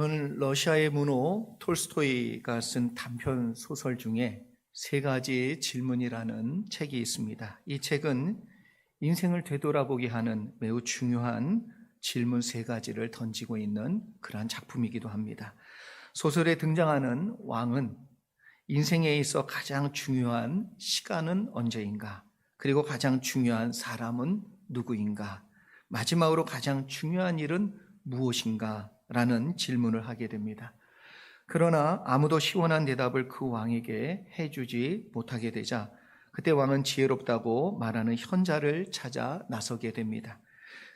여러분, 러시아의 문호 톨스토이가 쓴 단편 소설 중에 세 가지 질문이라는 책이 있습니다. 이 책은 인생을 되돌아보게 하는 매우 중요한 질문 세 가지를 던지고 있는 그러한 작품이기도 합니다. 소설에 등장하는 왕은 인생에 있어 가장 중요한 시간은 언제인가? 그리고 가장 중요한 사람은 누구인가? 마지막으로 가장 중요한 일은 무엇인가? 라는 질문을 하게 됩니다. 그러나 아무도 시원한 대답을 그 왕에게 해주지 못하게 되자 그때 왕은 지혜롭다고 말하는 현자를 찾아 나서게 됩니다.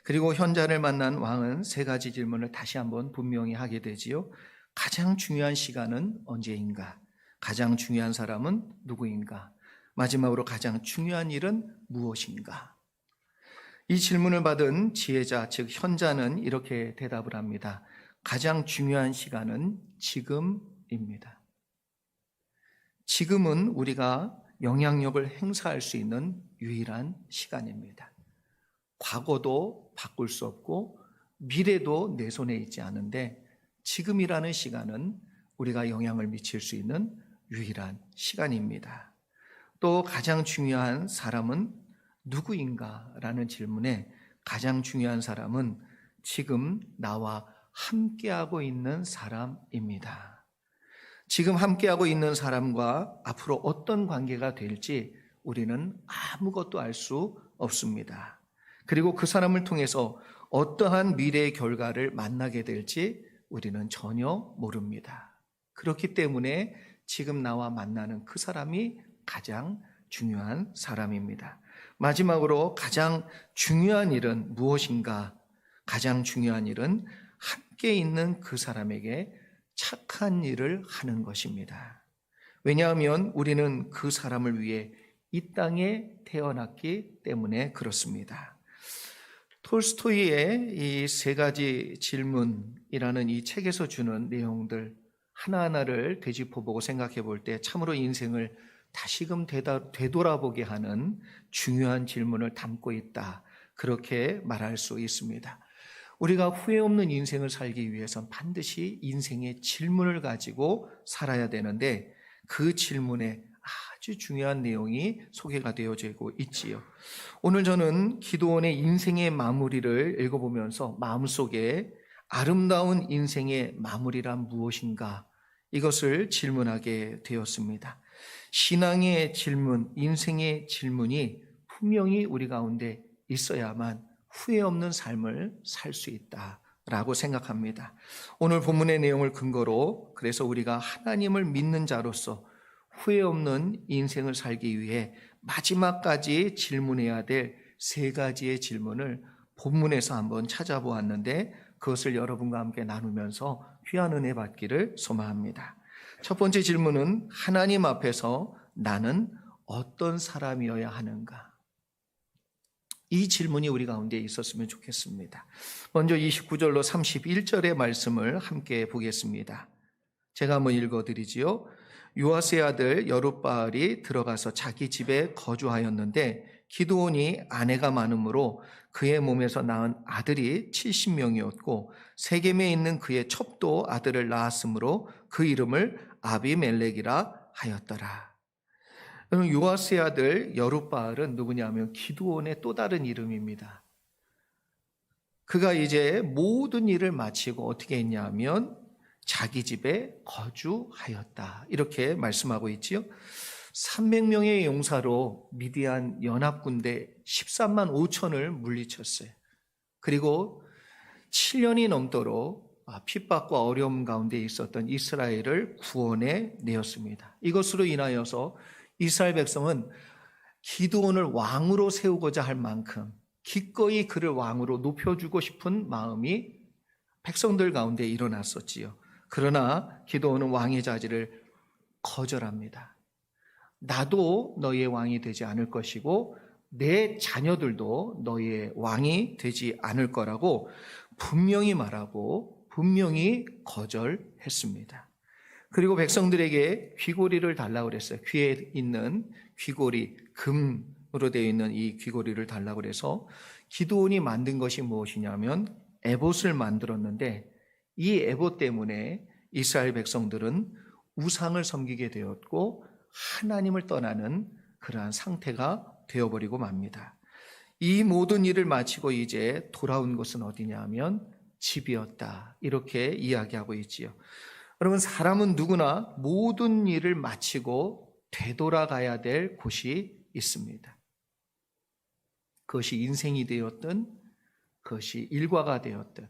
그리고 현자를 만난 왕은 세 가지 질문을 다시 한번 분명히 하게 되지요. 가장 중요한 시간은 언제인가? 가장 중요한 사람은 누구인가? 마지막으로 가장 중요한 일은 무엇인가? 이 질문을 받은 지혜자, 즉 현자는 이렇게 대답을 합니다. 가장 중요한 시간은 지금입니다. 지금은 우리가 영향력을 행사할 수 있는 유일한 시간입니다. 과거도 바꿀 수 없고 미래도 내 손에 있지 않은데 지금이라는 시간은 우리가 영향을 미칠 수 있는 유일한 시간입니다. 또 가장 중요한 사람은 누구인가? 라는 질문에 가장 중요한 사람은 지금 나와 함께하고 있는 사람입니다. 지금 함께하고 있는 사람과 앞으로 어떤 관계가 될지 우리는 아무것도 알 수 없습니다. 그리고 그 사람을 통해서 어떠한 미래의 결과를 만나게 될지 우리는 전혀 모릅니다. 그렇기 때문에 지금 나와 만나는 그 사람이 가장 중요한 사람입니다. 마지막으로 가장 중요한 일은 무엇인가? 가장 중요한 일은 함께 있는 그 사람에게 착한 일을 하는 것입니다. 왜냐하면 우리는 그 사람을 위해 이 땅에 태어났기 때문에 그렇습니다. 톨스토이의 이 세 가지 질문이라는 이 책에서 주는 내용들 하나하나를 되짚어보고 생각해 볼 때 참으로 인생을 다시금 되돌아보게 하는 중요한 질문을 담고 있다. 그렇게 말할 수 있습니다. 우리가 후회 없는 인생을 살기 위해선 반드시 인생의 질문을 가지고 살아야 되는데 그 질문에 아주 중요한 내용이 소개가 되어지고 있지요. 오늘 저는 기도원의 인생의 마무리를 읽어보면서 마음속에 아름다운 인생의 마무리란 무엇인가? 이것을 질문하게 되었습니다. 신앙의 질문, 인생의 질문이 분명히 우리 가운데 있어야만 후회 없는 삶을 살 수 있다라고 생각합니다. 오늘 본문의 내용을 근거로 그래서 우리가 하나님을 믿는 자로서 후회 없는 인생을 살기 위해 마지막까지 질문해야 될 세 가지의 질문을 본문에서 한번 찾아보았는데 그것을 여러분과 함께 나누면서 귀한 은혜 받기를 소망합니다. 첫 번째 질문은 하나님 앞에서 나는 어떤 사람이어야 하는가? 이 질문이 우리 가운데 있었으면 좋겠습니다. 먼저 29절로 31절의 말씀을 함께 보겠습니다. 제가 한번 읽어드리지요. 요아스의 아들 여룻바알이 들어가서 자기 집에 거주하였는데 기드온이 아내가 많으므로 그의 몸에서 낳은 아들이 70명이었고 세겜에 있는 그의 첩도 아들을 낳았으므로 그 이름을 아비멜렉이라 하였더라. 요아스의 아들 여룻바알은 누구냐면 기드온의 또 다른 이름입니다. 그가 이제 모든 일을 마치고 어떻게 했냐면 자기 집에 거주하였다. 이렇게 말씀하고 있지요. 300명의 용사로 미디안 연합군대 13만 5천을 물리쳤어요. 그리고 7년이 넘도록 핍박과 어려움 가운데 있었던 이스라엘을 구원해 내었습니다. 이것으로 인하여서 이스라엘 백성은 기드온을 왕으로 세우고자 할 만큼 기꺼이 그를 왕으로 높여주고 싶은 마음이 백성들 가운데 일어났었지요. 그러나 기드온은 왕의 자질을 거절합니다. 나도 너희의 왕이 되지 않을 것이고 내 자녀들도 너희의 왕이 되지 않을 거라고 분명히 말하고 분명히 거절했습니다. 그리고 백성들에게 귀고리를 달라고 그랬어요. 귀에 있는 귀고리, 금으로 되어 있는 이 귀고리를 달라고 그래서 기드온이 만든 것이 무엇이냐면 에봇을 만들었는데 이 애보 때문에 이스라엘 백성들은 우상을 섬기게 되었고 하나님을 떠나는 그러한 상태가 되어버리고 맙니다. 이 모든 일을 마치고 이제 돌아온 곳은 어디냐 하면 집이었다. 이렇게 이야기하고 있지요. 여러분, 사람은 누구나 모든 일을 마치고 되돌아가야 될 곳이 있습니다. 그것이 인생이 되었든 그것이 일과가 되었든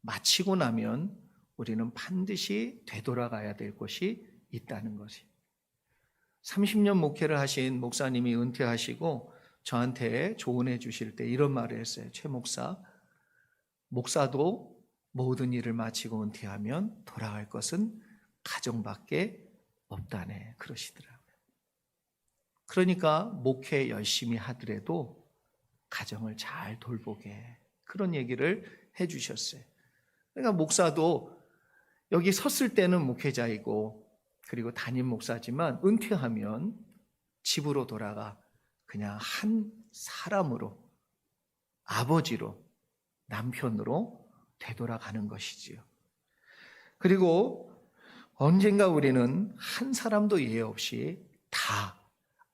마치고 나면 우리는 반드시 되돌아가야 될 곳이 있다는 것이. 30년 목회를 하신 목사님이 은퇴하시고 저한테 조언해 주실 때 이런 말을 했어요. 최 목사, 목사도 모든 일을 마치고 은퇴하면 돌아갈 것은 가정밖에 없다네 그러시더라고요. 그러니까 목회 열심히 하더라도 가정을 잘 돌보게, 그런 얘기를 해 주셨어요. 그러니까 목사도 여기 섰을 때는 목회자이고 그리고 담임 목사지만 은퇴하면 집으로 돌아가 그냥 한 사람으로, 아버지로, 남편으로 되돌아가는 것이지요. 그리고 언젠가 우리는 한 사람도 예외 없이 다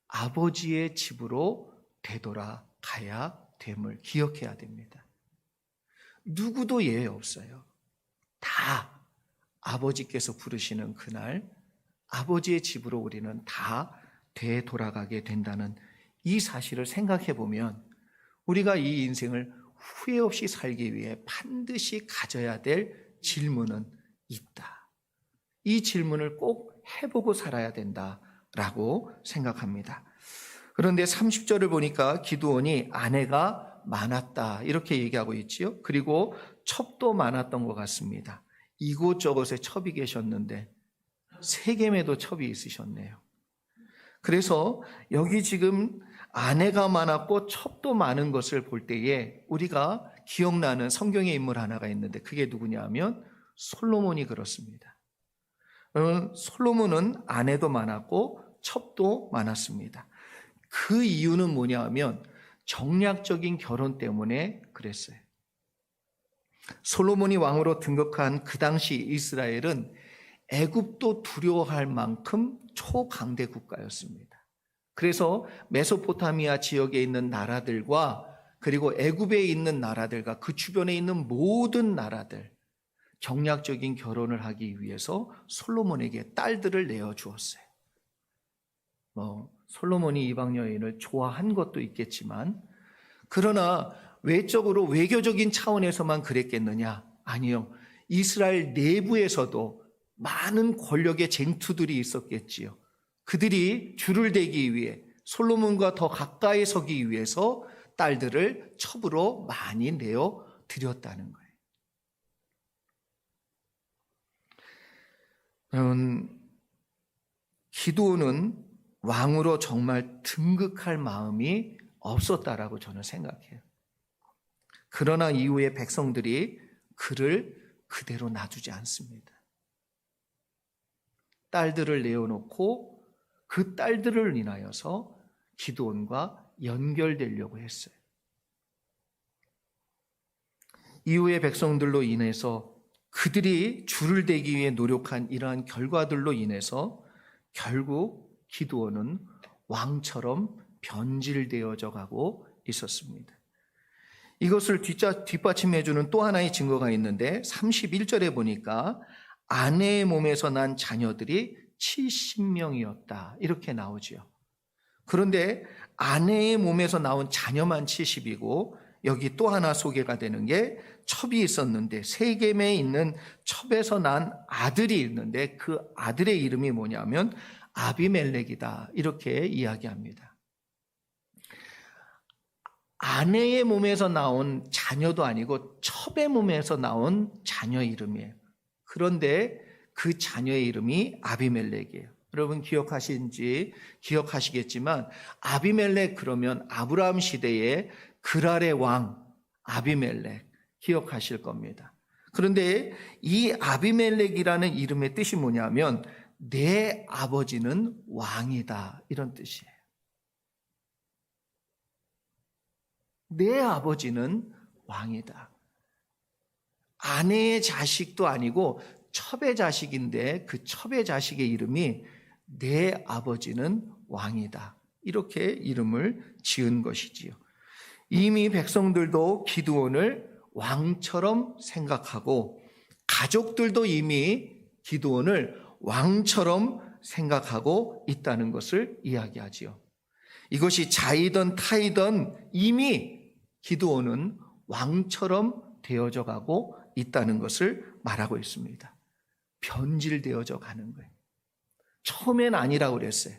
아버지의 집으로 되돌아가야 됨을 기억해야 됩니다. 누구도 예외 없어요. 다 아버지께서 부르시는 그날 아버지의 집으로 우리는 다 되돌아가게 된다는 이 사실을 생각해 보면 우리가 이 인생을 후회 없이 살기 위해 반드시 가져야 될 질문은 있다. 이 질문을 꼭 해보고 살아야 된다라고 생각합니다. 그런데 30절을 보니까 기드온이 아내가 많았다 이렇게 얘기하고 있지요. 그리고 첩도 많았던 것 같습니다. 이곳저곳에 첩이 계셨는데 세겜에도 첩이 있으셨네요. 그래서 여기 지금 아내가 많았고 첩도 많은 것을 볼 때에 우리가 기억나는 성경의 인물 하나가 있는데 그게 누구냐 하면 솔로몬이 그렇습니다. 솔로몬은 아내도 많았고 첩도 많았습니다. 그 이유는 뭐냐 하면 정략적인 결혼 때문에 그랬어요. 솔로몬이 왕으로 등극한 그 당시 이스라엘은 애굽도 두려워할 만큼 초강대 국가였습니다. 그래서 메소포타미아 지역에 있는 나라들과 그리고 애굽에 있는 나라들과 그 주변에 있는 모든 나라들, 정략적인 결혼을 하기 위해서 솔로몬에게 딸들을 내어주었어요. 솔로몬이 이방 여인을 좋아한 것도 있겠지만, 그러나 외적으로 외교적인 차원에서만 그랬겠느냐? 아니요. 이스라엘 내부에서도 많은 권력의 쟁투들이 있었겠지요. 그들이 줄을 대기 위해 솔로몬과 더 가까이 서기 위해서 딸들을 첩으로 많이 내어 드렸다는 거예요. 기드온은 왕으로 정말 등극할 마음이 없었다라고 저는 생각해요. 그러나 이후에 백성들이 그를 그대로 놔두지 않습니다. 딸들을 내어놓고 그 딸들을 인하여서 기드온과 연결되려고 했어요. 이후에 백성들로 인해서 그들이 줄을 대기 위해 노력한 이러한 결과들로 인해서 결국 기드온은 왕처럼 변질되어져 가고 있었습니다. 이것을 뒷받침해주는 또 하나의 증거가 있는데 31절에 보니까 아내의 몸에서 난 자녀들이 70명이었다 이렇게 나오지요. 그런데 아내의 몸에서 나온 자녀만 70이고 여기 또 하나 소개가 되는 게 첩이 있었는데 세겜에 있는 첩에서 난 아들이 있는데 그 아들의 이름이 뭐냐면 아비멜렉이다 이렇게 이야기합니다. 아내의 몸에서 나온 자녀도 아니고 첩의 몸에서 나온 자녀 이름이에요. 그런데 그 자녀의 이름이 아비멜렉이에요. 여러분 기억하시겠지만 아비멜렉 그러면 아브라함 시대의 그랄의 왕 아비멜렉 기억하실 겁니다. 그런데 이 아비멜렉이라는 이름의 뜻이 뭐냐면 내 아버지는 왕이다 이런 뜻이에요. 내 아버지는 왕이다. 아내의 자식도 아니고 첩의 자식인데 그 첩의 자식의 이름이 내 아버지는 왕이다. 이렇게 이름을 지은 것이지요. 이미 백성들도 기드온을 왕처럼 생각하고 가족들도 이미 기드온을 왕처럼 생각하고 있다는 것을 이야기하지요. 이것이 자이든 타이든 이미 기드온은 왕처럼 되어져 가고 있다는 것을 말하고 있습니다. 변질되어져 가는 거예요. 처음엔 아니라고 그랬어요.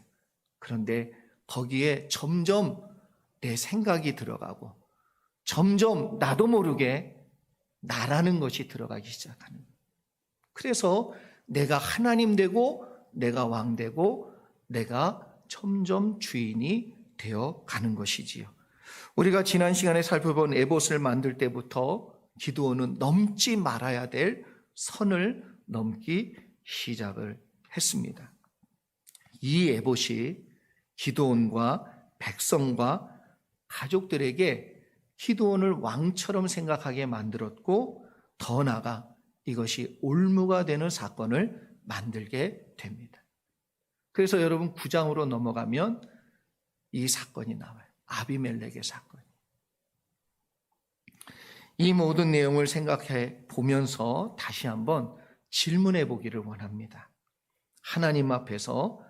그런데 거기에 점점 내 생각이 들어가고 점점 나도 모르게 나라는 것이 들어가기 시작하는 거예요. 그래서 내가 하나님 되고 내가 왕 되고 내가 점점 주인이 되어 가는 것이지요. 우리가 지난 시간에 살펴본 에봇을 만들 때부터 기드온은 넘지 말아야 될 선을 넘기 시작을 했습니다. 이 에봇이 기드온과 백성과 가족들에게 기드온을 왕처럼 생각하게 만들었고 더 나아가 이것이 올무가 되는 사건을 만들게 됩니다. 그래서 여러분 9장으로 넘어가면 이 사건이 나와요. 아비멜렉의 사건. 이 모든 내용을 생각해 보면서 다시 한번 질문해 보기를 원합니다. 하나님 앞에서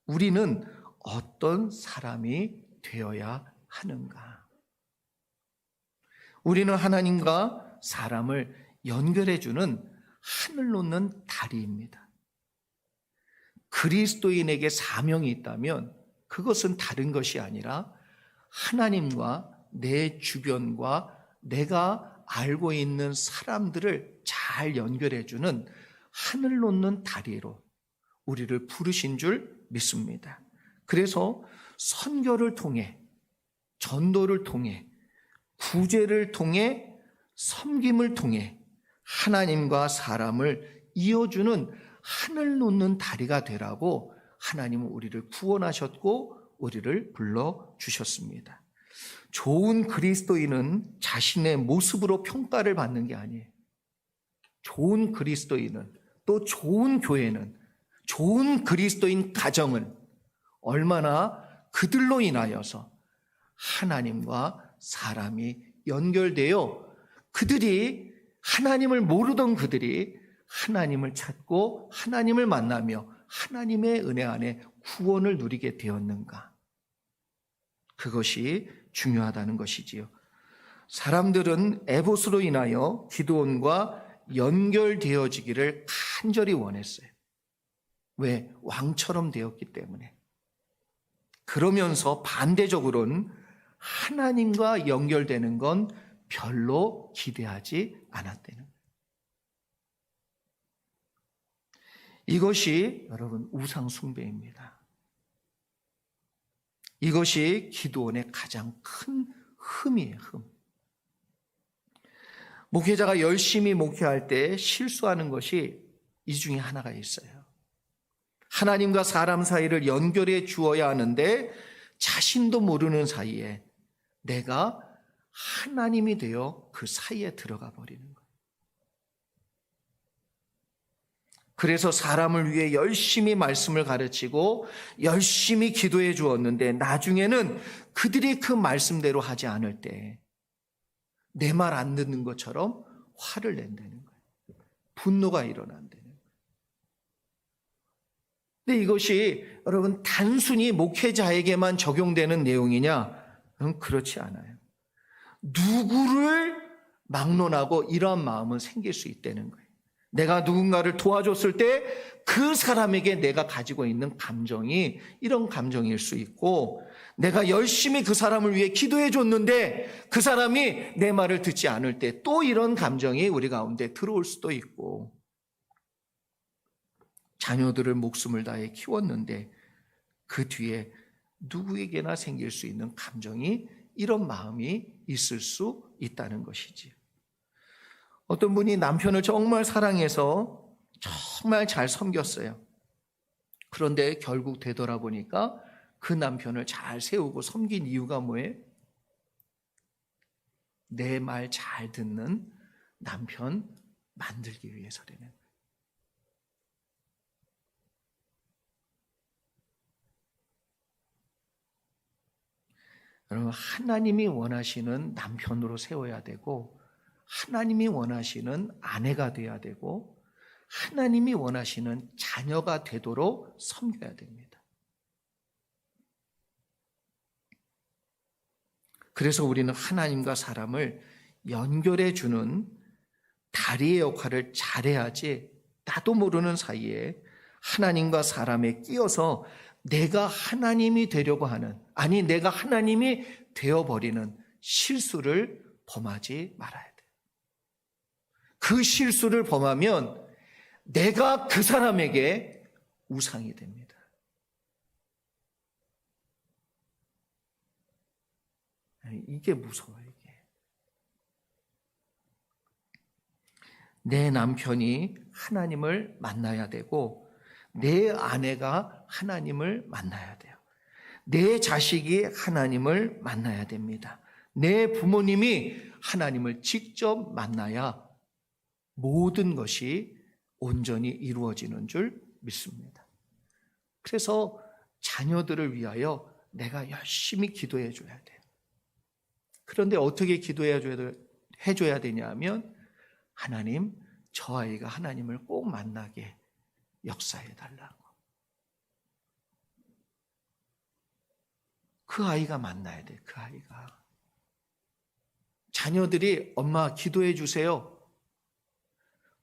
우리는 어떤 사람이 되어야 하는가? 우리는 하나님과 사람을 연결해주는 하늘 놓는 다리입니다. 그리스도인에게 사명이 있다면 그것은 다른 것이 아니라 하나님과 내 주변과 내가 알고 있는 사람들을 잘 연결해주는 하늘 놓는 다리로 우리를 부르신 줄 믿습니다. 그래서 선교를 통해, 전도를 통해, 구제를 통해, 섬김을 통해 하나님과 사람을 이어주는 하늘 놓는 다리가 되라고 하나님은 우리를 구원하셨고 우리를 불러주셨습니다. 좋은 그리스도인은 자신의 모습으로 평가를 받는 게 아니에요. 좋은 그리스도인은, 또 좋은 교회는, 좋은 그리스도인 가정은 얼마나 그들로 인하여서 하나님과 사람이 연결되어 그들이 하나님을 모르던 그들이 하나님을 찾고 하나님을 만나며 하나님의 은혜 안에 구원을 누리게 되었는가? 그것이 중요하다는 것이지요. 사람들은 에봇으로 인하여 기드온과 연결되어지기를 간절히 원했어요. 왜? 왕처럼 되었기 때문에. 그러면서 반대적으로는 하나님과 연결되는 건 별로 기대하지 않았다는 거예요. 이것이 여러분 우상 숭배입니다. 이것이 기드온의 가장 큰 흠이에요. 흠. 목회자가 열심히 목회할 때 실수하는 것이 이 중에 하나가 있어요. 하나님과 사람 사이를 연결해 주어야 하는데 자신도 모르는 사이에 내가 하나님이 되어 그 사이에 들어가 버리는 거예요. 그래서 사람을 위해 열심히 말씀을 가르치고 열심히 기도해 주었는데 나중에는 그들이 그 말씀대로 하지 않을 때 내 말 안 듣는 것처럼 화를 낸다는 거예요. 분노가 일어난다는 거예요. 근데 이것이 여러분 단순히 목회자에게만 적용되는 내용이냐? 그렇지 않아요. 누구를 막론하고 이러한 마음은 생길 수 있다는 거예요. 내가 누군가를 도와줬을 때 그 사람에게 내가 가지고 있는 감정이 이런 감정일 수 있고, 내가 열심히 그 사람을 위해 기도해 줬는데 그 사람이 내 말을 듣지 않을 때 또 이런 감정이 우리 가운데 들어올 수도 있고, 자녀들을 목숨을 다해 키웠는데 그 뒤에 누구에게나 생길 수 있는 감정이, 이런 마음이 있을 수 있다는 것이지. 어떤 분이 남편을 정말 사랑해서 정말 잘 섬겼어요. 그런데 결국 되돌아보니까 그 남편을 잘 세우고 섬긴 이유가 뭐예요? 내 말 잘 듣는 남편 만들기 위해서라는 거예요. 여러분, 하나님이 원하시는 남편으로 세워야 되고, 하나님이 원하시는 아내가 되어야 되고, 하나님이 원하시는 자녀가 되도록 섬겨야 됩니다. 그래서 우리는 하나님과 사람을 연결해 주는 다리의 역할을 잘해야지, 나도 모르는 사이에 하나님과 사람에 끼어서 내가 하나님이 되려고 하는, 아니 내가 하나님이 되어버리는 실수를 범하지 말아야 돼요. 그 실수를 범하면 내가 그 사람에게 우상이 됩니다. 이게 무서워요. 이게. 내 남편이 하나님을 만나야 되고, 내 아내가 하나님을 만나야 돼요. 내 자식이 하나님을 만나야 됩니다. 내 부모님이 하나님을 직접 만나야 모든 것이 온전히 이루어지는 줄 믿습니다. 그래서 자녀들을 위하여 내가 열심히 기도해 줘야 돼요. 그런데 어떻게 해줘야 되냐 하면, 하나님, 저 아이가 하나님을 꼭 만나게 역사해 달라고. 그 아이가 만나야 돼. 그 아이가. 자녀들이 엄마 기도해 주세요,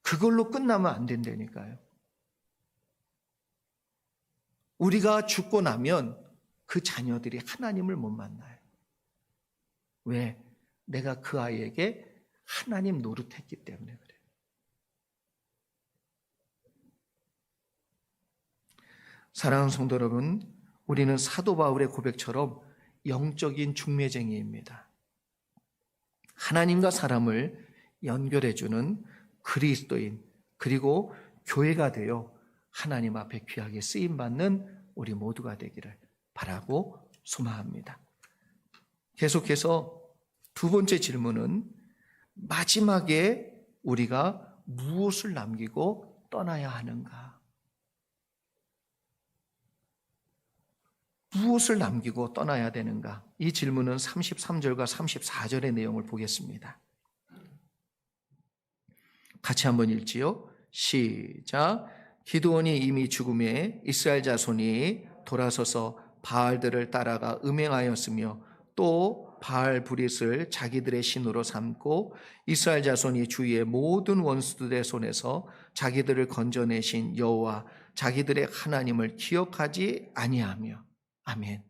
그걸로 끝나면 안 된다니까요. 우리가 죽고 나면 그 자녀들이 하나님을 못 만나요. 왜? 내가 그 아이에게 하나님 노릇했기 때문에 그래요. 사랑하는 성도 여러분, 우리는 사도 바울의 고백처럼 영적인 중매쟁이입니다. 하나님과 사람을 연결해주는 그리스도인, 그리고 교회가 되어 하나님 앞에 귀하게 쓰임받는 우리 모두가 되기를 바라고 소망합니다. 계속해서 두 번째 질문은, 마지막에 우리가 무엇을 남기고 떠나야 하는가? 무엇을 남기고 떠나야 되는가? 이 질문은 33절과 34절의 내용을 보겠습니다. 같이 한번 읽지요. 시작. 기드온이 이미 죽음에 이스라엘 자손이 돌아서서 바알들을 따라가 음행하였으며, 또 바알 브릿을 자기들의 신으로 삼고, 이스라엘 자손이 주위의 모든 원수들의 손에서 자기들을 건져내신 여호와 자기들의 하나님을 기억하지 아니하며. 아멘.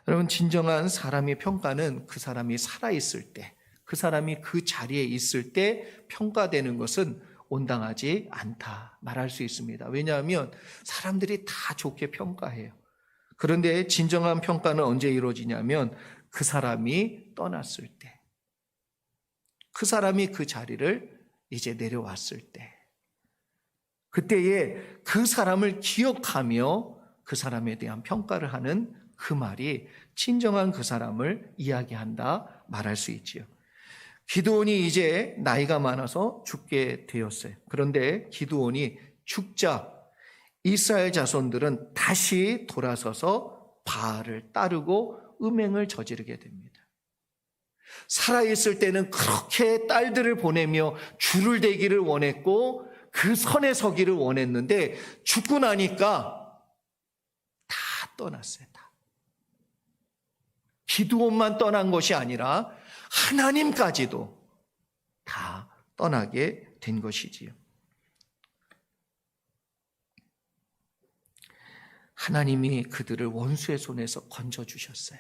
여러분, 진정한 사람의 평가는 그 사람이 살아있을 때, 그 사람이 그 자리에 있을 때 평가되는 것은 온당하지 않다 말할 수 있습니다. 왜냐하면 사람들이 다 좋게 평가해요. 그런데 진정한 평가는 언제 이루어지냐면, 그 사람이 떠났을 때, 그 사람이 그 자리를 이제 내려왔을 때, 그때에 그 사람을 기억하며 그 사람에 대한 평가를 하는 그 말이 진정한 그 사람을 이야기한다 말할 수 있지요. 기드온이 이제 나이가 많아서 죽게 되었어요. 그런데 기드온이 죽자 이스라엘 자손들은 다시 돌아서서 바알을 따르고 음행을 저지르게 됩니다. 살아있을 때는 그렇게 딸들을 보내며 줄을 대기를 원했고 그 선에 서기를 원했는데, 죽고 나니까 다 떠났어요. 다. 기드온만 떠난 것이 아니라 하나님까지도 다 떠나게 된 것이지요. 하나님이 그들을 원수의 손에서 건져주셨어요.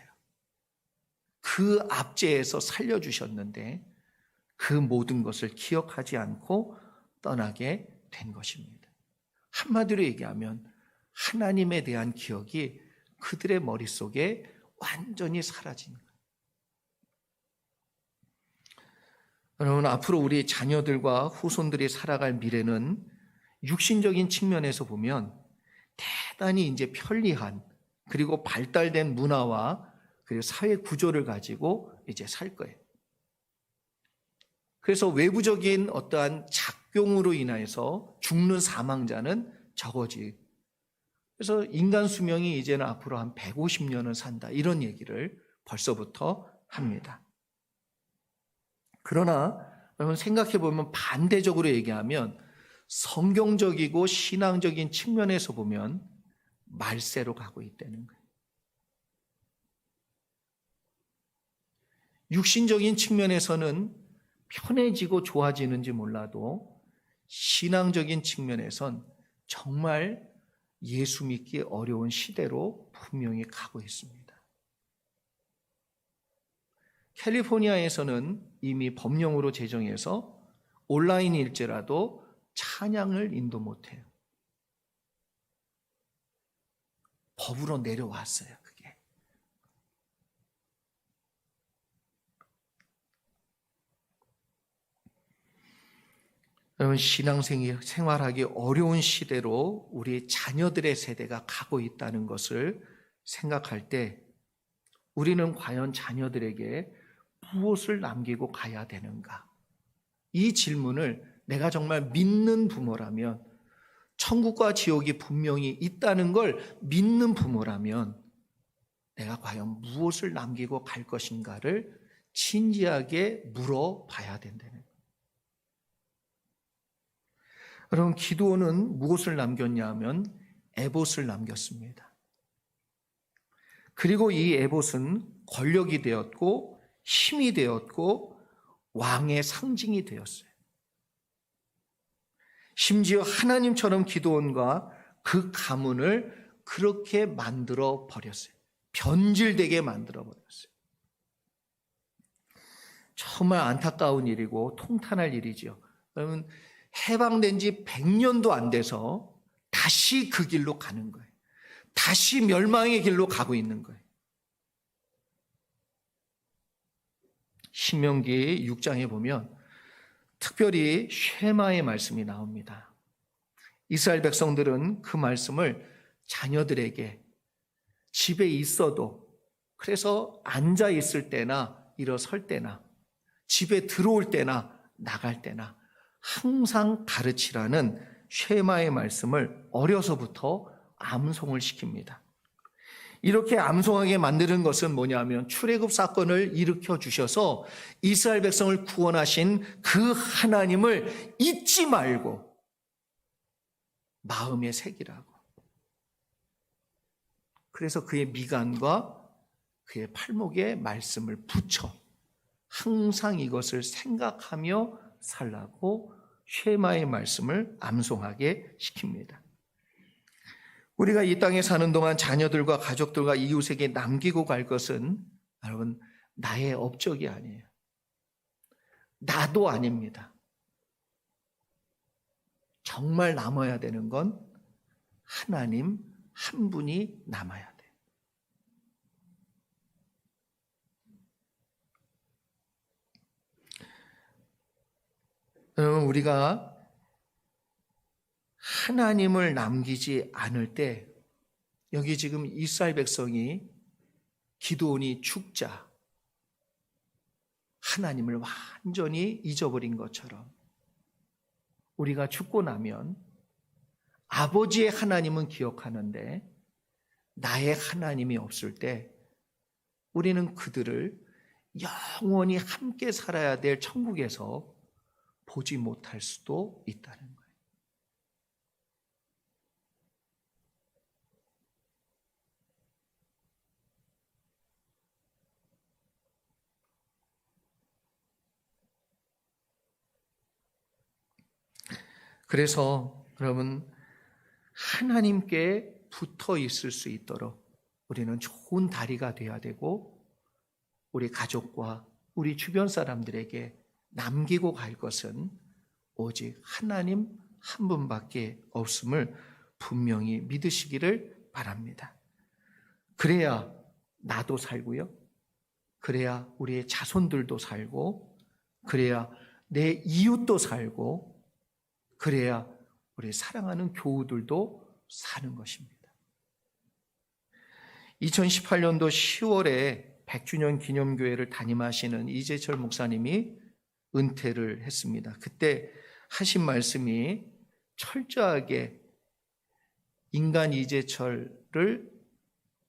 그 압제에서 살려주셨는데 그 모든 것을 기억하지 않고 떠나게 된 것입니다. 한마디로 얘기하면 하나님에 대한 기억이 그들의 머릿속에 완전히 사라진 거예요. 여러분, 앞으로 우리 자녀들과 후손들이 살아갈 미래는 육신적인 측면에서 보면 대단히 이제 편리한, 그리고 발달된 문화와 그리고 사회 구조를 가지고 이제 살 거예요. 그래서 외부적인 어떠한 작용으로 인해서 죽는 사망자는 적어지. 그래서 인간 수명이 이제는 앞으로 한 150년은 산다. 이런 얘기를 벌써부터 합니다. 그러나 여러분 생각해 보면 반대적으로 얘기하면 성경적이고 신앙적인 측면에서 보면 말세로 가고 있다는 거예요. 육신적인 측면에서는 편해지고 좋아지는지 몰라도 신앙적인 측면에선 정말 예수 믿기 어려운 시대로 분명히 가고 있습니다. 캘리포니아에서는 이미 법령으로 제정해서 온라인일지라도 찬양을 인도 못해요. 법으로 내려왔어요, 그게. 여러분, 신앙생활하기 어려운 시대로 우리 자녀들의 세대가 가고 있다는 것을 생각할 때 우리는 과연 자녀들에게 무엇을 남기고 가야 되는가? 이 질문을 내가 정말 믿는 부모라면, 천국과 지옥이 분명히 있다는 걸 믿는 부모라면 내가 과연 무엇을 남기고 갈 것인가를 진지하게 물어봐야 된다는 거예요. 여러분, 기드온은 무엇을 남겼냐 하면 에봇을 남겼습니다. 그리고 이 에봇은 권력이 되었고 힘이 되었고 왕의 상징이 되었어요. 심지어 하나님처럼 기드온과 그 가문을 그렇게 만들어 버렸어요. 변질되게 만들어 버렸어요. 정말 안타까운 일이고 통탄할 일이지요. 여러분, 해방된 지 100년도 안 돼서 다시 그 길로 가는 거예요. 다시 멸망의 길로 가고 있는 거예요. 신명기 6장에 보면 특별히 쉐마의 말씀이 나옵니다. 이스라엘 백성들은 그 말씀을 자녀들에게 집에 있어도, 그래서 앉아 있을 때나 일어설 때나 집에 들어올 때나 나갈 때나 항상 가르치라는 쉐마의 말씀을 어려서부터 암송을 시킵니다. 이렇게 암송하게 만드는 것은 뭐냐면 출애굽 사건을 일으켜 주셔서 이스라엘 백성을 구원하신 그 하나님을 잊지 말고 마음에 새기라고. 그래서 그의 미간과 그의 팔목에 말씀을 붙여 항상 이것을 생각하며 살라고 쉐마의 말씀을 암송하게 시킵니다. 우리가 이 땅에 사는 동안 자녀들과 가족들과 이웃에게 남기고 갈 것은 여러분 나의 업적이 아니에요. 나도 아닙니다. 정말 남아야 되는 건 하나님 한 분이 남아야 돼요. 여러분, 우리가 하나님을 남기지 않을 때, 여기 지금 이스라엘 백성이 기드온이 죽자 하나님을 완전히 잊어버린 것처럼 우리가 죽고 나면 아버지의 하나님은 기억하는데 나의 하나님이 없을 때 우리는 그들을 영원히 함께 살아야 될 천국에서 보지 못할 수도 있다는 거예요. 그래서 여러분, 하나님께 붙어 있을 수 있도록 우리는 좋은 다리가 되어야 되고, 우리 가족과 우리 주변 사람들에게 남기고 갈 것은 오직 하나님 한 분밖에 없음을 분명히 믿으시기를 바랍니다. 그래야 나도 살고요. 그래야 우리의 자손들도 살고, 그래야 내 이웃도 살고, 그래야 우리 사랑하는 교우들도 사는 것입니다. 2018년도 10월에 100주년 기념교회를 담임하시는 이재철 목사님이 은퇴를 했습니다. 그때 하신 말씀이 철저하게 인간 이재철을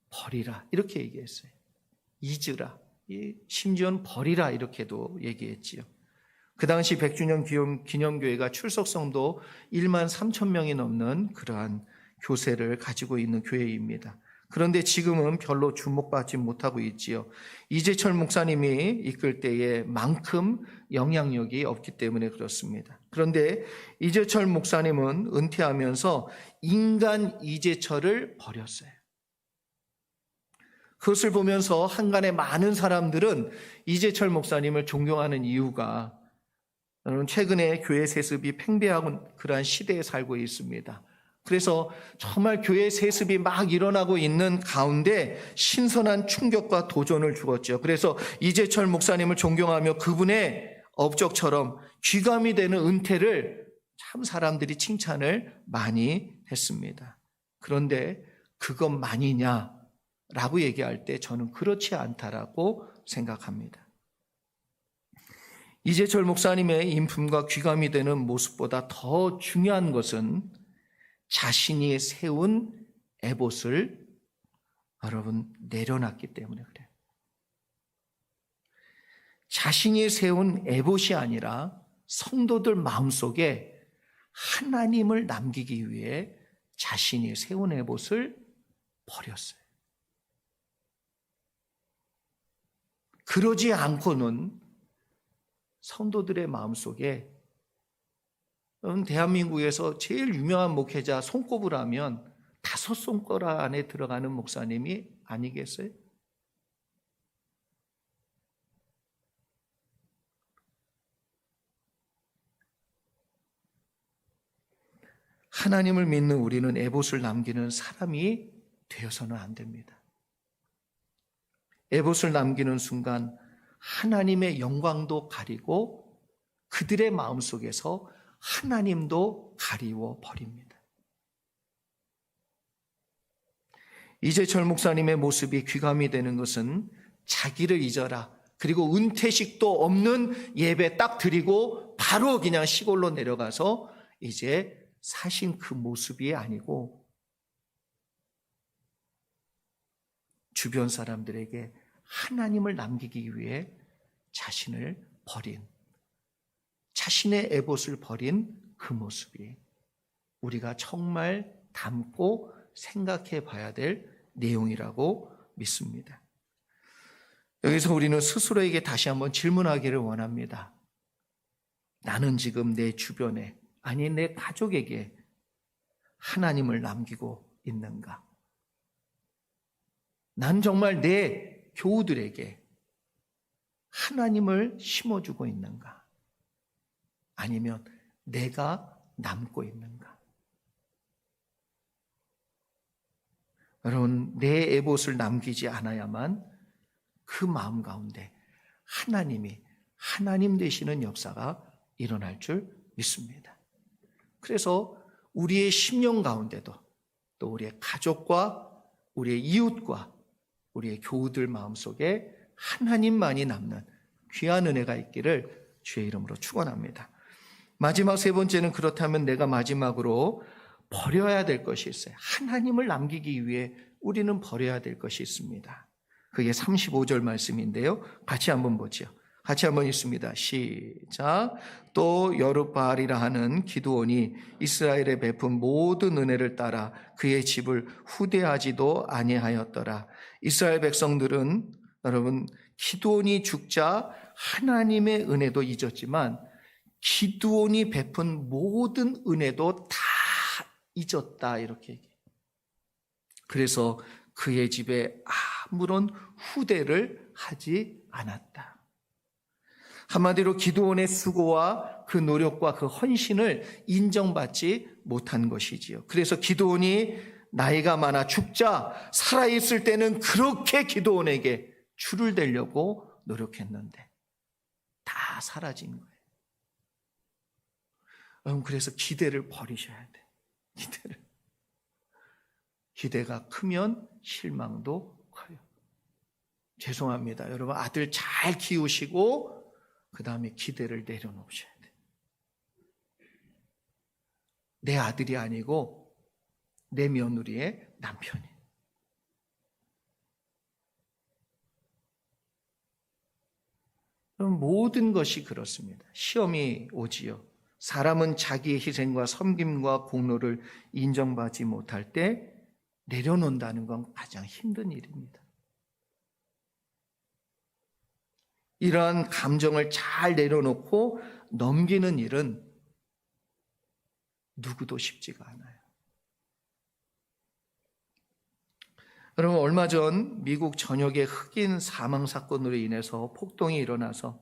버리라 이렇게 얘기했어요. 잊으라, 심지어는 버리라 이렇게도 얘기했지요. 그 당시 100주년 기념교회가 출석성도 1만 3천 명이 넘는 그러한 교세를 가지고 있는 교회입니다. 그런데 지금은 별로 주목받지 못하고 있지요. 이재철 목사님이 이끌 때에만큼 영향력이 없기 때문에 그렇습니다. 그런데 이재철 목사님은 은퇴하면서 인간 이재철을 버렸어요. 그것을 보면서 한간에 많은 사람들은 이재철 목사님을 존경하는 이유가 최근에 교회 세습이 팽배하고 그러한 시대에 살고 있습니다. 그래서 정말 교회 세습이 막 일어나고 있는 가운데 신선한 충격과 도전을 주었죠. 그래서 이재철 목사님을 존경하며 그분의 업적처럼 귀감이 되는 은퇴를 참 사람들이 칭찬을 많이 했습니다. 그런데 그것만이냐라고 얘기할 때 저는 그렇지 않다라고 생각합니다. 이재철 목사님의 인품과 귀감이 되는 모습보다 더 중요한 것은 자신이 세운 에봇을 여러분 내려놨기 때문에 그래요. 자신이 세운 에봇이 아니라 성도들 마음속에 하나님을 남기기 위해 자신이 세운 에봇을 버렸어요. 그러지 않고는 성도들의 마음속에 대한민국에서 제일 유명한 목회자 손꼽으 하면 5손가락 안에 들어가는 목사님이 아니겠어요? 하나님을 믿는 우리는 에봇을 남기는 사람이 되어서는 안 됩니다. 에봇을 남기는 순간 하나님의 영광도 가리고 그들의 마음속에서 하나님도 가리워 버립니다. 이재철 목사님의 모습이 귀감이 되는 것은 자기를 잊어라, 그리고 은퇴식도 없는 예배 딱 드리고 바로 그냥 시골로 내려가서 이제 사신 그 모습이 아니고 주변 사람들에게 하나님을 남기기 위해 자신을 버린, 자신의 에봇을 버린 그 모습이 우리가 정말 담고 생각해 봐야 될 내용이라고 믿습니다. 여기서 우리는 스스로에게 다시 한번 질문하기를 원합니다. 나는 지금 내 주변에, 아니 내 가족에게 하나님을 남기고 있는가? 난 정말 내 교우들에게 하나님을 심어주고 있는가? 아니면 내가 남고 있는가? 여러분, 내 에봇을 남기지 않아야만 그 마음 가운데 하나님 되시는 역사가 일어날 줄 믿습니다. 그래서 우리의 심령 가운데도 또 우리의 가족과 우리의 이웃과 우리의 교우들 마음속에 하나님만이 남는 귀한 은혜가 있기를 주의 이름으로 축원합니다. 마지막 세 번째는, 그렇다면 내가 마지막으로 버려야 될 것이 있어요. 하나님을 남기기 위해 우리는 버려야 될 것이 있습니다. 그게 35절 말씀인데요. 같이 한번 보죠. 같이 한번 읽습니다. 시작. 또 여룻바알이라 하는 기드온이 이스라엘에 베푼 모든 은혜를 따라 그의 집을 후대하지도 아니하였더라. 이스라엘 백성들은 여러분, 기드온이 죽자 하나님의 은혜도 잊었지만 기드온이 베푼 모든 은혜도 다 잊었다, 이렇게 얘기해요. 그래서 그의 집에 아무런 후대를 하지 않았다. 한마디로 기드온의 수고와 그 노력과 그 헌신을 인정받지 못한 것이지요. 그래서 기드온이 나이가 많아 죽자 살아있을 때는 그렇게 기드온에게 줄을 대려고 노력했는데 다 사라진 거예요. 여러분, 그래서 기대를 버리셔야 돼. 기대가 크면 실망도 커요. 죄송합니다. 여러분, 아들 잘 키우시고 그 다음에 기대를 내려놓으셔야 돼요. 내 아들이 아니고 내 며느리의 남편이. 그럼 모든 것이 그렇습니다. 시험이 오지요. 사람은 자기의 희생과 섬김과 공로를 인정받지 못할 때 내려놓는다는 건 가장 힘든 일입니다. 이러한 감정을 잘 내려놓고 넘기는 일은 누구도 쉽지가 않아요. 여러분, 얼마 전 미국 전역의 흑인 사망 사건으로 인해서 폭동이 일어나서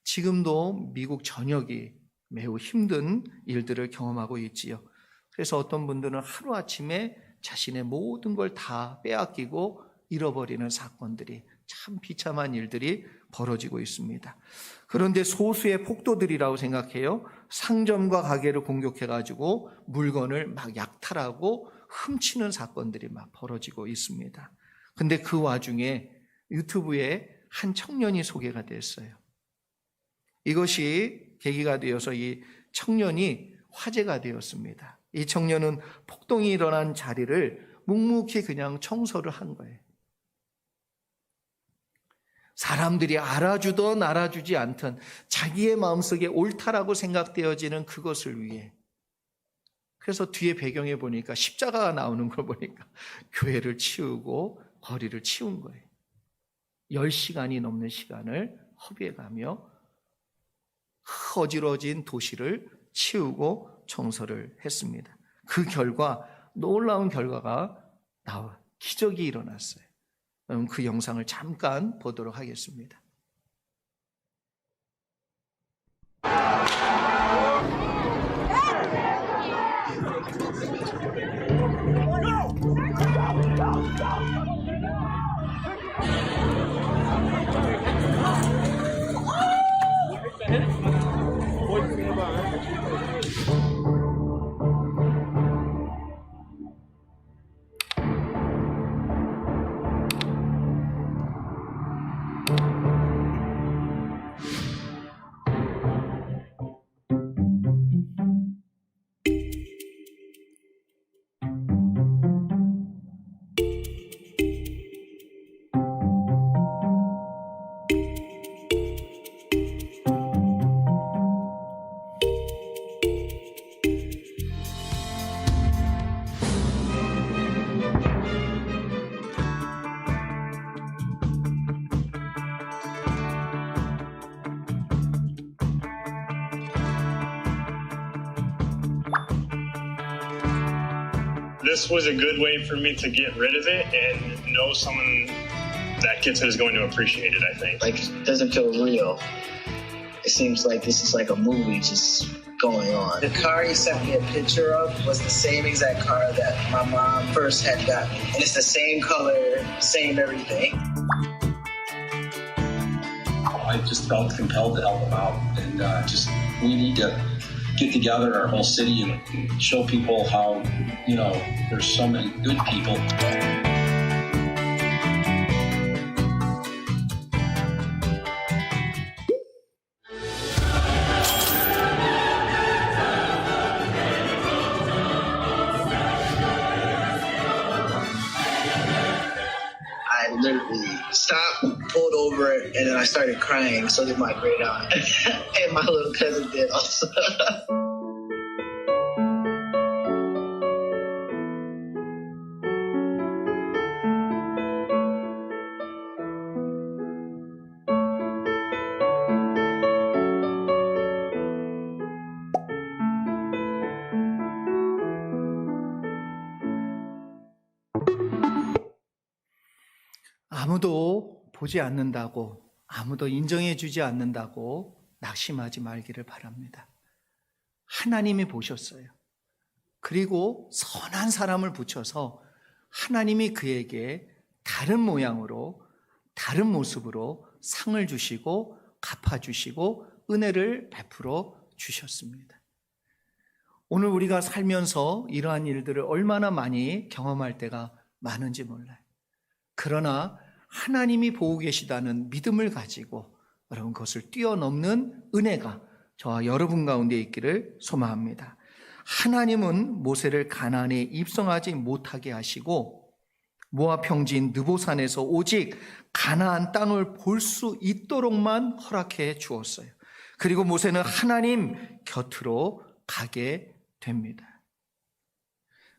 지금도 미국 전역이 매우 힘든 일들을 경험하고 있지요. 그래서 어떤 분들은 하루아침에 자신의 모든 걸 다 빼앗기고 잃어버리는 사건들이, 참 비참한 일들이 벌어지고 있습니다. 그런데 소수의 폭도들이라고 생각해요. 상점과 가게를 공격해가지고 물건을 막 약탈하고 훔치는 사건들이 막 벌어지고 있습니다. 근데 그 와중에 유튜브에 한 청년이 소개가 됐어요. 이것이 계기가 되어서 이 청년이 화제가 되었습니다. 이 청년은 폭동이 일어난 자리를 묵묵히 그냥 청소를 한 거예요. 사람들이 알아주든 알아주지 않든 자기의 마음속에 옳다라고 생각되어지는 그것을 위해. 그래서 뒤에 배경에 보니까 십자가가 나오는 걸 보니까 교회를 치우고 거리를 치운 거예요. 10시간이 넘는 시간을 허비해가며 어지러진 도시를 치우고 청소를 했습니다. 그 결과, 놀라운 결과가 기적이 일어났어요. 그 영상을 잠깐 보도록 하겠습니다. This was a good way for me to get rid of it and know someone that gets it is going to appreciate it, I think. Like, it doesn't feel real. It seems like this is like a movie just going on. The car he sent me a picture of was the same exact car that my mom first had gotten. And it's the same color, same everything. I just felt compelled to help them out. And we need to get together, our whole city, and show people how, there's so many good people. I literally stopped, pulled over, and then I started crying. So did my great aunt. And my little cousin did also. 아무도 보지 않는다고, 아무도 인정해 주지 않는다고 낙심하지 말기를 바랍니다. 하나님이 보셨어요. 그리고 선한 사람을 붙여서 하나님이 그에게 다른 모양으로, 다른 모습으로 상을 주시고 갚아주시고 은혜를 베풀어 주셨습니다. 오늘 우리가 살면서 이러한 일들을 얼마나 많이 경험할 때가 많은지 몰라요. 그러나 하나님이 보고 계시다는 믿음을 가지고 여러분 그것을 뛰어넘는 은혜가 저와 여러분 가운데 있기를 소망합니다. 하나님은 모세를 가나안에 입성하지 못하게 하시고 모압 평지인 느보산에서 오직 가나안 땅을 볼 수 있도록만 허락해 주었어요. 그리고 모세는 하나님 곁으로 가게 됩니다.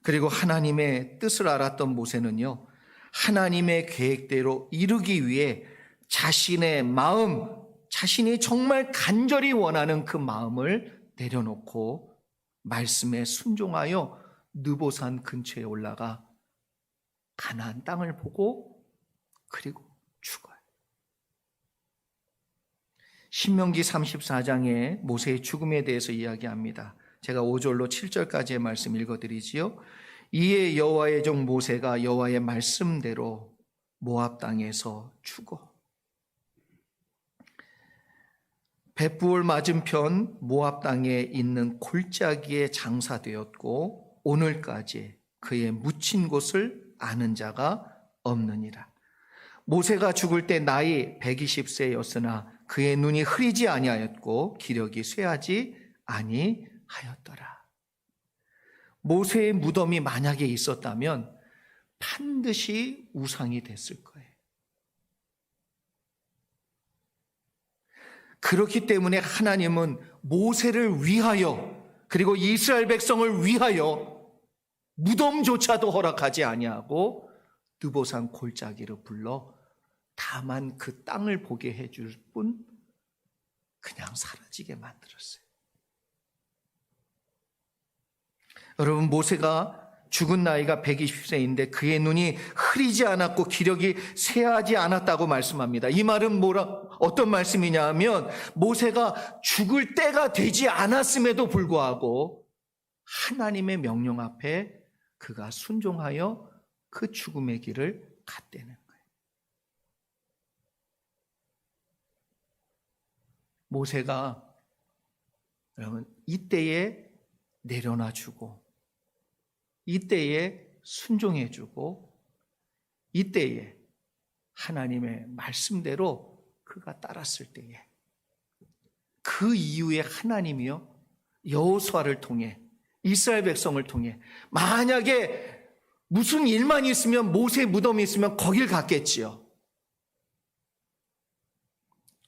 그리고 하나님의 뜻을 알았던 모세는요, 하나님의 계획대로 이루기 위해 자신의 마음, 자신이 정말 간절히 원하는 그 마음을 내려놓고 말씀에 순종하여 느보산 근처에 올라가 가나안 땅을 보고 그리고 죽어요. 신명기 34장에 모세의 죽음에 대해서 이야기합니다. 제가 5절로 7절까지의 말씀 읽어드리지요. 이에 여호와의 종 모세가 여호와의 말씀대로 모압 땅에서 죽어 벳부올 맞은편 모압 땅에 있는 골짜기에 장사되었고 오늘까지 그의 묻힌 곳을 아는 자가 없느니라. 모세가 죽을 때 나이 120세였으나 그의 눈이 흐리지 아니하였고 기력이 쇠하지 아니하였더라. 모세의 무덤이 만약에 있었다면 반드시 우상이 됐을 거예요. 그렇기 때문에 하나님은 모세를 위하여 그리고 이스라엘 백성을 위하여 무덤조차도 허락하지 아니하고 느보산 골짜기를 불러 다만 그 땅을 보게 해줄 뿐 그냥 사라지게 만들었어요. 여러분, 모세가 죽은 나이가 120세인데 그의 눈이 흐리지 않았고 기력이 쇠하지 않았다고 말씀합니다. 이 말은 어떤 말씀이냐 하면 모세가 죽을 때가 되지 않았음에도 불구하고 하나님의 명령 앞에 그가 순종하여 그 죽음의 길을 갔다는 거예요. 모세가 여러분 이때에 내려놔주고 이때에 순종해주고 이때에 하나님의 말씀대로 그가 따랐을 때에 그 이후에 하나님이요 여호수아를 통해 이스라엘 백성을 통해 만약에 무슨 일만 있으면 모세 무덤이 있으면 거길 갔겠지요.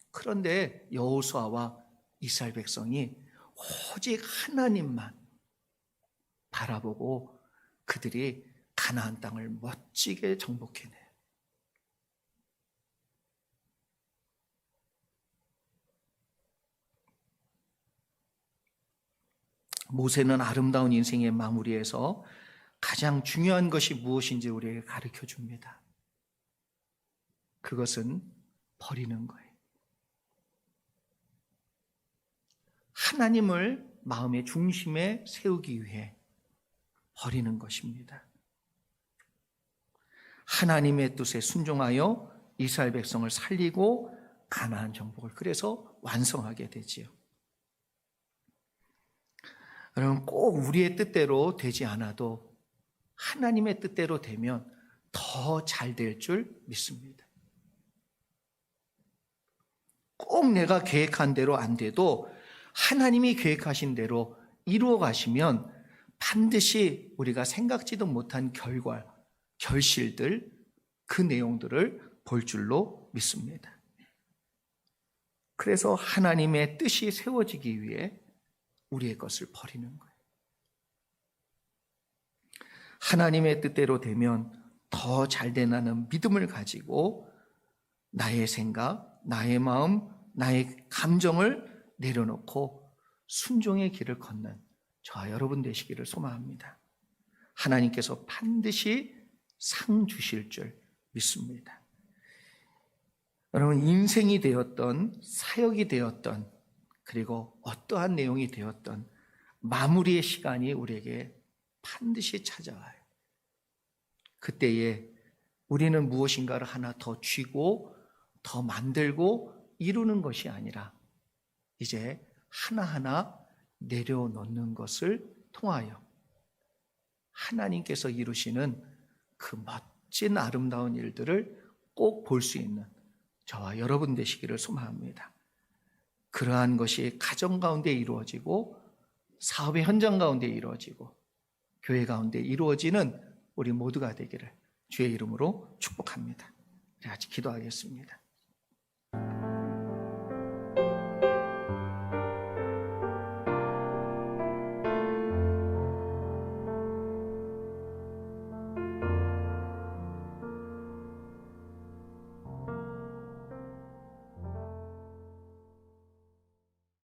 그런데 여호수아와 이스라엘 백성이 오직 하나님만 바라보고 그들이 가나안 땅을 멋지게 정복해내요. 모세는 아름다운 인생의 마무리에서 가장 중요한 것이 무엇인지 우리에게 가르쳐 줍니다. 그것은 버리는 거예요. 하나님을 마음의 중심에 세우기 위해 버리는 것입니다. 하나님의 뜻에 순종하여 이스라엘 백성을 살리고 가나안 정복을 그래서 완성하게 되지요. 여러분, 꼭 우리의 뜻대로 되지 않아도 하나님의 뜻대로 되면 더 잘 될 줄 믿습니다. 꼭 내가 계획한 대로 안 돼도 하나님이 계획하신 대로 이루어 가시면 반드시 우리가 생각지도 못한 결과, 결실들, 그 내용들을 볼 줄로 믿습니다. 그래서 하나님의 뜻이 세워지기 위해 우리의 것을 버리는 거예요. 하나님의 뜻대로 되면 더 잘되라는 믿음을 가지고 나의 생각, 나의 마음, 나의 감정을 내려놓고 순종의 길을 걷는 저와 여러분 되시기를 소망합니다. 하나님께서 반드시 상 주실 줄 믿습니다. 여러분, 인생이 되었던 사역이 되었던 그리고 어떠한 내용이 되었던 마무리의 시간이 우리에게 반드시 찾아와요. 그때에 우리는 무엇인가를 하나 더 쥐고 더 만들고 이루는 것이 아니라 이제 하나하나 내려놓는 것을 통하여 하나님께서 이루시는 그 멋진 아름다운 일들을 꼭 볼 수 있는 저와 여러분 되시기를 소망합니다. 그러한 것이 가정 가운데 이루어지고 사업의 현장 가운데 이루어지고 교회 가운데 이루어지는 우리 모두가 되기를 주의 이름으로 축복합니다. 같이 기도하겠습니다.